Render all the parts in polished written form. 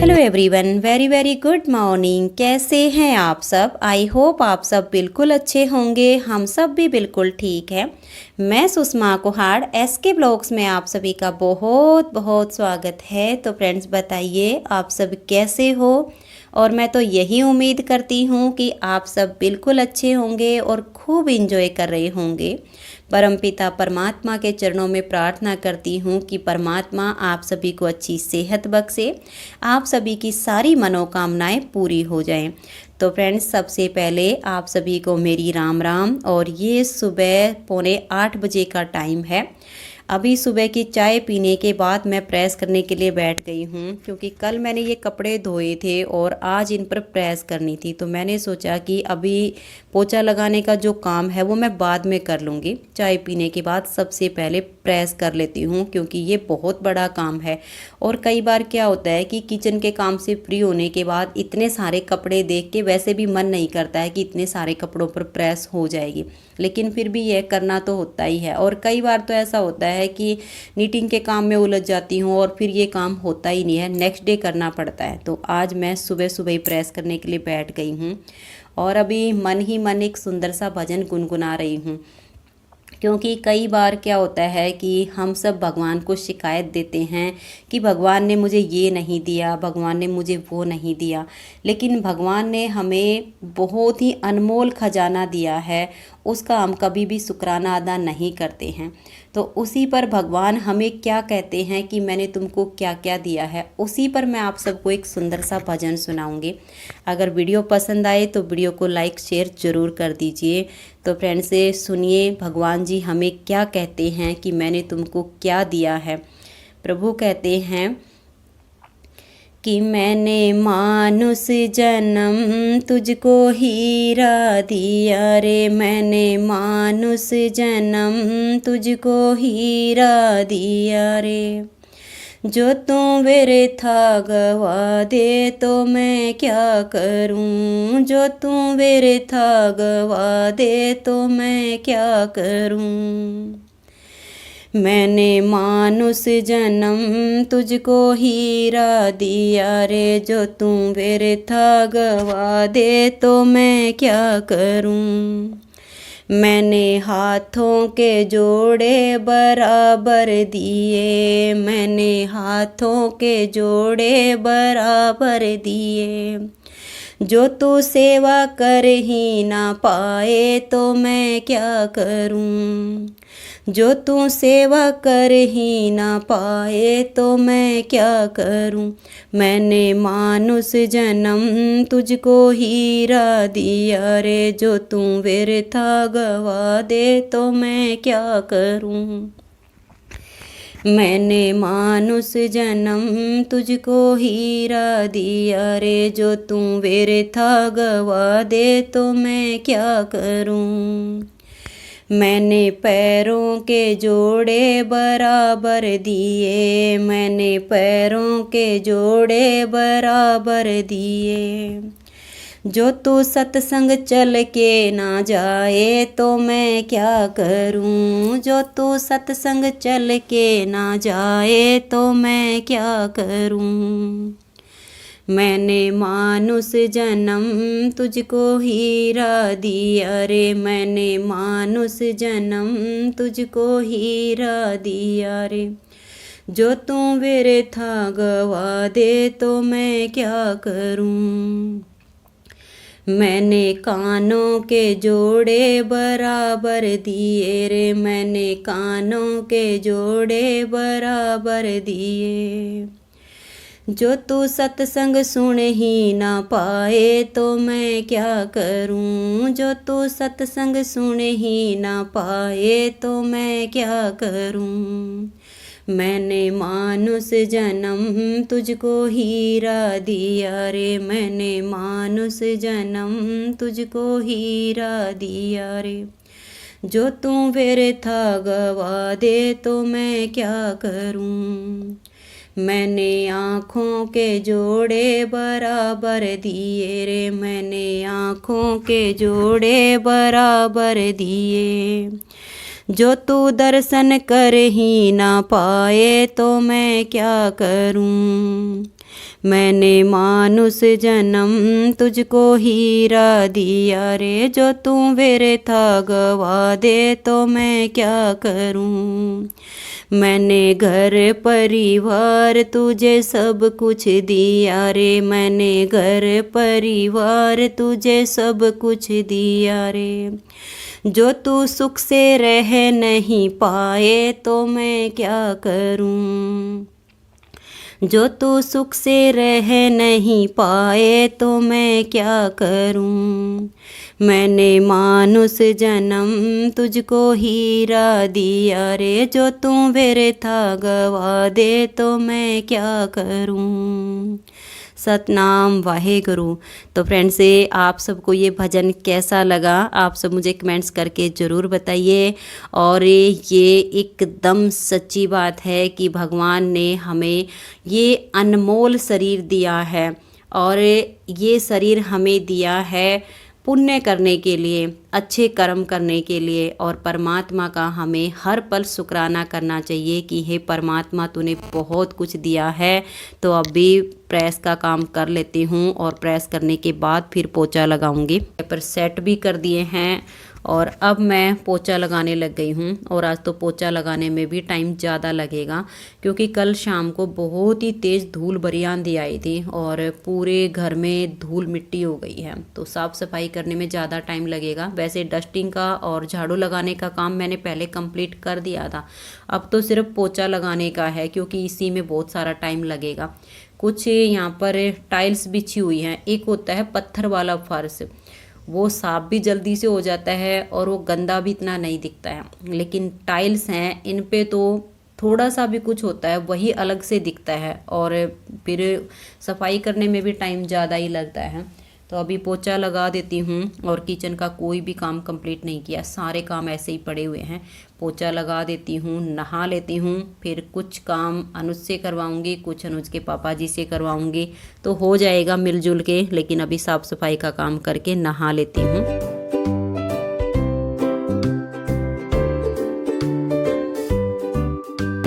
Hello everyone, very very good morning. कैसे हैं आप सब? आई होप आप सब बिल्कुल अच्छे होंगे। हम सब भी बिल्कुल ठीक हैं। मैं सुषमा कुहाड़ SK ब्लॉग्स में आप सभी का बहुत बहुत स्वागत है। तो फ्रेंड्स, बताइए आप सब कैसे हो? और मैं तो यही उम्मीद करती हूँ कि आप सब बिल्कुल अच्छे होंगे और खूब इंजॉय कर रहे होंगे। परमपिता परमात्मा के चरणों में प्रार्थना करती हूँ कि परमात्मा आप सभी को अच्छी सेहत बख्शे, आप सभी की सारी मनोकामनाएं पूरी हो जाएं। तो फ्रेंड्स, सबसे पहले आप सभी को मेरी राम राम। और ये सुबह 7:45 बजे का टाइम है। अभी सुबह की चाय पीने के बाद मैं प्रेस करने के लिए बैठ गई हूँ, क्योंकि कल मैंने ये कपड़े धोए थे और आज इन पर प्रेस करनी थी। तो मैंने सोचा कि अभी पोछा लगाने का जो काम है वो मैं बाद में कर लूँगी। चाय पीने के बाद सबसे पहले प्रेस कर लेती हूँ, क्योंकि ये बहुत बड़ा काम है। और कई बार क्या होता है कि किचन के काम से फ्री होने के बाद इतने सारे कपड़े देख के वैसे भी मन नहीं करता है कि इतने सारे कपड़ों पर प्रेस हो जाएगी, लेकिन फिर भी यह करना तो होता ही है। और कई बार तो ऐसा होता है कि नीटिंग के काम में उलझ जाती हूँ और फिर ये काम होता ही नहीं है, नेक्स्ट डे करना पड़ता है। तो आज मैं सुबह सुबह ही प्रेस करने के लिए बैठ गई हूँ और अभी मन ही मन एक सुंदर सा भजन गुनगुना रही हूँ। क्योंकि कई बार क्या होता है कि हम सब भगवान को शिकायत देते हैं कि भगवान ने मुझे ये नहीं दिया, भगवान ने मुझे वो नहीं दिया, लेकिन भगवान ने हमें बहुत ही अनमोल खजाना दिया है, उसका हम कभी भी शुक्राना अदा नहीं करते हैं। तो उसी पर भगवान हमें क्या कहते हैं कि मैंने तुमको क्या क्या दिया है, उसी पर मैं आप सबको एक सुंदर सा भजन सुनाऊंगी। अगर वीडियो पसंद आए तो वीडियो को लाइक शेयर ज़रूर कर दीजिए। तो फ्रेंड्स, से सुनिए भगवान जी हमें क्या कहते हैं कि मैंने तुमको क्या दिया है। प्रभु कहते हैं कि मैंने मानुष जन्म तुझको हीरा दिया रे, मैंने मानुष जन्म तुझको हीरा दिया रे। जो तू व्यर्था गवा दे तो मैं क्या करूं, जो तू व्यर्था गवा दे तो मैं क्या करूं। मैंने मानुष जन्म तुझको हीरा दिया रे, जो तू व्यर्था गवा दे तो मैं क्या करूं। मैंने हाथों के जोड़े बराबर दिए, मैंने हाथों के जोड़े बराबर दिए। जो तू सेवा कर ही ना पाए तो मैं क्या करूं, जो तू सेवा कर ही ना पाए तो मैं क्या करूं। मैंने मानुष जन्म तुझको हीरा दिया रे, जो तू व्यर्था गवा दे तो मैं क्या करूं। मैंने मानुष जन्म तुझको हीरा दिया रे, जो तू व्यर्था गवा दे तो मैं क्या करूं। मैंने पैरों के जोड़े बराबर दिए, मैंने पैरों के जोड़े बराबर दिए। जो तू सत्संग चल के ना जाए तो मैं क्या करूं, जो तू सत्संग चल के ना जाए तो मैं क्या करूं। मैंने मानुष जन्म तुझको हीरा दिया रे, मैंने मानुष जन्म तुझको हीरा दिया रे। जो तू व्यर्था गवा दे तो मैं क्या करूं। मैंने कानों के जोड़े बराबर दिए रे, मैंने कानों के जोड़े बराबर दिए। जो तू सत्संग सुन ही ना पाए तो मैं क्या करूं, जो तू सत्संग सुन ही ना पाए तो मैं क्या करूं। मैंने मानुष जन्म तुझको हीरा दिया रे, मैंने मानुष जन्म तुझको हीरा दिया रे। जो तू व्यर्था गवा दे तो मैं क्या करूं। मैंने आँखों के जोड़े बराबर दिए रे, मैंने आँखों के जोड़े बराबर दिए। जो तू दर्शन कर ही ना पाए तो मैं क्या करूं। मैंने मानुष जन्म तुझको हीरा दिया रे, जो तू मेरे था गवा दे तो मैं क्या करूं। मैंने घर परिवार तुझे सब कुछ दिया रे, मैंने घर परिवार तुझे सब कुछ दिया रे, जो तू सुख से रह नहीं पाए तो मैं क्या करूं। जो तू सुख से रह नहीं पाए तो मैं क्या करूं। मैंने मानुष जन्म तुझको हीरा दिया रे, जो तू मेरे था गवा दे तो मैं क्या करूं। सतनाम वाहेगुरु। तो फ्रेंड्स, आप सबको ये भजन कैसा लगा आप सब मुझे कमेंट्स करके ज़रूर बताइए। और ये एकदम सच्ची बात है कि भगवान ने हमें ये अनमोल शरीर दिया है, और ये शरीर हमें दिया है पुण्य करने के लिए, अच्छे कर्म करने के लिए। और परमात्मा का हमें हर पल शुक्राना करना चाहिए कि हे परमात्मा तूने बहुत कुछ दिया है। तो अभी प्रेस का काम कर लेती हूँ, और प्रेस करने के बाद फिर पोछा लगाऊंगी। पेपर सेट भी कर दिए हैं, और अब मैं पोछा लगाने लग गई हूँ। और आज तो पोछा लगाने में भी टाइम ज़्यादा लगेगा, क्योंकि कल शाम को बहुत ही तेज़ धूल भरी आंधी आई थी, और पूरे घर में धूल मिट्टी हो गई है। तो साफ़ सफाई करने में ज़्यादा टाइम लगेगा। वैसे डस्टिंग का और झाड़ू लगाने का काम मैंने पहले कंप्लीट कर दिया था, अब तो सिर्फ पोछा लगाने का है, क्योंकि इसी में बहुत सारा टाइम लगेगा। कुछ यहाँ पर टाइल्स बिछी हुई हैं, एक होता है पत्थर वाला फर्श, वो साफ भी जल्दी से हो जाता है और वो गंदा भी इतना नहीं दिखता है। लेकिन टाइल्स हैं, इन पे तो थोड़ा सा भी कुछ होता है वही अलग से दिखता है, और फिर सफाई करने में भी टाइम ज़्यादा ही लगता है। तो अभी पोछा लगा देती हूँ, और किचन का कोई भी काम कंप्लीट नहीं किया, सारे काम ऐसे ही पड़े हुए हैं। पोछा लगा देती हूँ, नहा लेती हूँ, फिर कुछ काम अनुज से करवाऊँगी, कुछ अनुज के पापा जी से करवाऊँगी, तो हो जाएगा मिलजुल के। लेकिन अभी साफ़ सफाई का काम करके नहा लेती हूँ।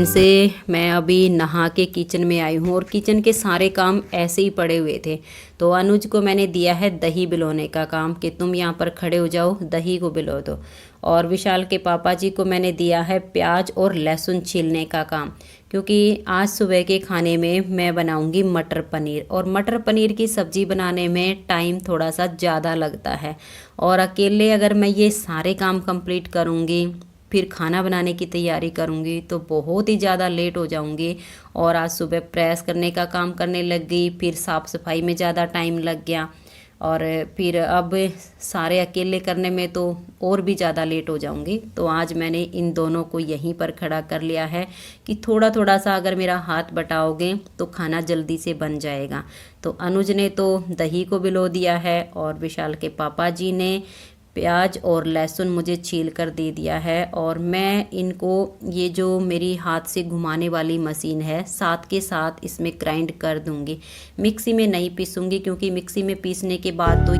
से मैं अभी नहा के किचन में आई हूँ, और किचन के सारे काम ऐसे ही पड़े हुए थे। तो अनुज को मैंने दिया है दही बिलोने का काम, कि तुम यहाँ पर खड़े हो जाओ, दही को बिलो दो। और विशाल के पापा जी को मैंने दिया है प्याज और लहसुन छीलने का काम, क्योंकि आज सुबह के खाने में मैं बनाऊंगी मटर पनीर। और मटर पनीर की सब्ज़ी बनाने में टाइम थोड़ा सा ज़्यादा लगता है, और अकेले अगर मैं ये सारे काम कंप्लीट करूँगी, फिर खाना बनाने की तैयारी करूँगी, तो बहुत ही ज़्यादा लेट हो जाऊँगी। और आज सुबह प्रेस करने का काम करने लग गई, फिर साफ़ सफाई में ज़्यादा टाइम लग गया, और फिर अब सारे अकेले करने में तो और भी ज़्यादा लेट हो जाऊँगी। तो आज मैंने इन दोनों को यहीं पर खड़ा कर लिया है कि थोड़ा थोड़ा सा अगर मेरा हाथ बटाओगे तो खाना जल्दी से बन जाएगा। तो अनुज ने तो दही को भिगो दिया है, और विशाल के पापा जी ने प्याज और लहसुन मुझे छील कर दे दिया है। और मैं इनको, ये जो मेरी हाथ से घुमाने वाली मशीन है, साथ के साथ इसमें ग्राइंड कर दूंगी, मिक्सी में नहीं पीसूंगी, क्योंकि मिक्सी में पीसने के बाद तो।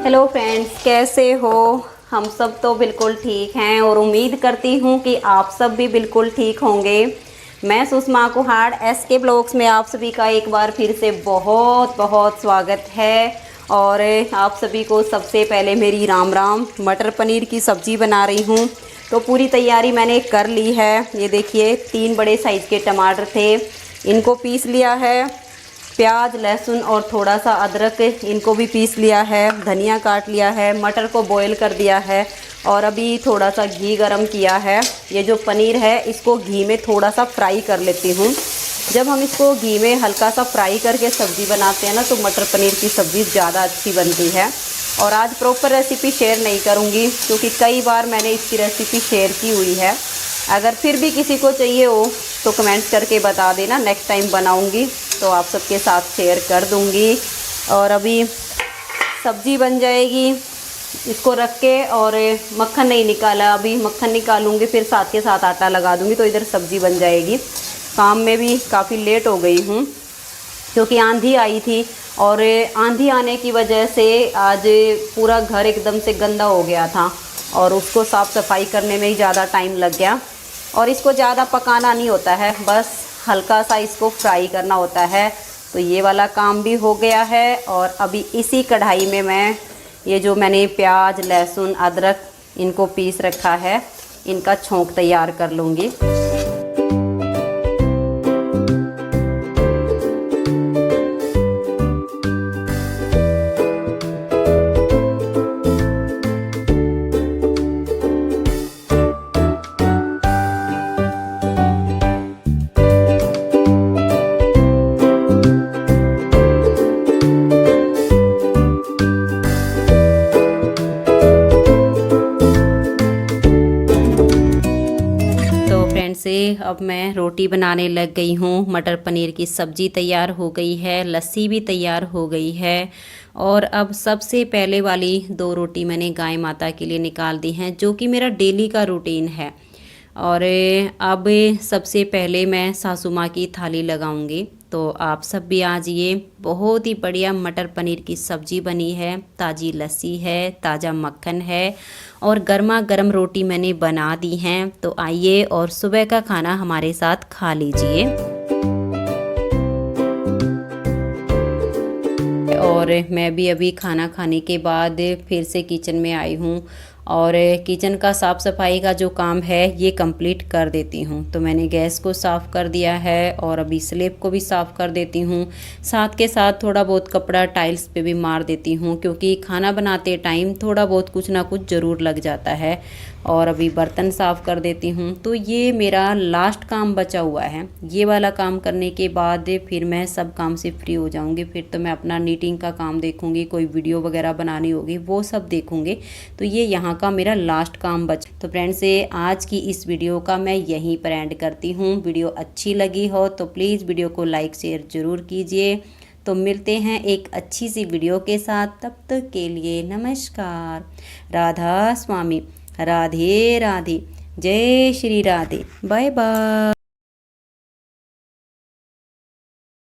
हेलो फ्रेंड्स, कैसे हो? हम सब तो बिल्कुल ठीक हैं, और उम्मीद करती हूँ कि आप सब भी बिल्कुल ठीक होंगे। मैं सुषमा कुहाड़ SK ब्लॉग्स में आप सभी का एक बार फिर से बहुत बहुत स्वागत है। और आप सभी को सबसे पहले मेरी राम राम। मटर पनीर की सब्ज़ी बना रही हूँ, तो पूरी तैयारी मैंने कर ली है। ये देखिए 3 बड़े साइज़ के टमाटर थे, इनको पीस लिया है। प्याज, लहसुन और थोड़ा सा अदरक, इनको भी पीस लिया है। धनिया काट लिया है, मटर को बॉईल कर दिया है, और अभी थोड़ा सा घी गरम किया है। ये जो पनीर है इसको घी में थोड़ा सा फ्राई कर लेती हूँ। जब हम इसको घी में हल्का सा फ्राई करके सब्ज़ी बनाते हैं ना, तो मटर पनीर की सब्ज़ी ज़्यादा अच्छी बनती है। और आज प्रॉपर रेसिपी शेयर नहीं करूँगी, क्योंकि कई बार मैंने इसकी रेसिपी शेयर की हुई है। अगर फिर भी किसी को चाहिए हो तो कमेंट्स करके बता देना, नेक्स्ट टाइम बनाऊँगी तो आप सबके साथ शेयर कर दूँगी। और अभी सब्ज़ी बन जाएगी, इसको रख के, और मक्खन नहीं निकाला, अभी मक्खन निकालूंगी, फिर साथ के साथ आटा लगा दूंगी, तो इधर सब्ज़ी बन जाएगी। काम में भी काफ़ी लेट हो गई हूँ, क्योंकि आंधी आई थी, और आंधी आने की वजह से आज पूरा घर एकदम से गंदा हो गया था, और उसको साफ़ सफाई करने में ही ज़्यादा टाइम लग गया। और इसको ज़्यादा पकाना नहीं होता है, बस हल्का सा इसको फ्राई करना होता है। तो ये वाला काम भी हो गया है। और अभी इसी कढ़ाई में मैं ये जो मैंने प्याज, लहसुन, अदरक इनको पीस रखा है, इनका छोंक तैयार कर लूँगी। से अब मैं रोटी बनाने लग गई हूँ। मटर पनीर की सब्ज़ी तैयार हो गई है, लस्सी भी तैयार हो गई है। और अब सबसे पहले वाली 2 रोटी मैंने गाय माता के लिए निकाल दी हैं, जो कि मेरा डेली का रूटीन है। और अब सबसे पहले मैं सासू माँ की थाली लगाऊंगी। तो आप सब भी आ जाइए। बहुत ही बढ़िया मटर पनीर की सब्ज़ी बनी है, ताज़ी लस्सी है, ताज़ा मक्खन है और गर्मा गर्म रोटी मैंने बना दी हैं। तो आइए और सुबह का खाना हमारे साथ खा लीजिए। और मैं भी अभी खाना खाने के बाद फिर से किचन में आई हूँ और किचन का साफ़ सफाई का जो काम है ये कंप्लीट कर देती हूँ। तो मैंने गैस को साफ़ कर दिया है और अभी स्लैब को भी साफ़ कर देती हूँ। साथ के साथ थोड़ा बहुत कपड़ा टाइल्स पे भी मार देती हूँ, क्योंकि खाना बनाते टाइम थोड़ा बहुत कुछ ना कुछ ज़रूर लग जाता है। और अभी बर्तन साफ़ कर देती हूँ। तो ये मेरा लास्ट काम बचा हुआ है। ये वाला काम करने के बाद फिर मैं सब काम से फ्री हो जाऊँगी। फिर तो मैं अपना नीटिंग का काम देखूँगी, कोई वीडियो वगैरह बनानी होगी वो सब देखूँगी। तो ये यहाँ का मेरा लास्ट काम बचा। तो फ्रेंड्स, आज की इस वीडियो का मैं यहीं पर एंड करती हूँ। वीडियो अच्छी लगी हो तो प्लीज़ वीडियो को लाइक शेयर ज़रूर कीजिए। तो मिलते हैं एक अच्छी सी वीडियो के साथ। तब तक के लिए नमस्कार। राधा स्वामी। राधे राधे। जय श्री राधे। Bye bye.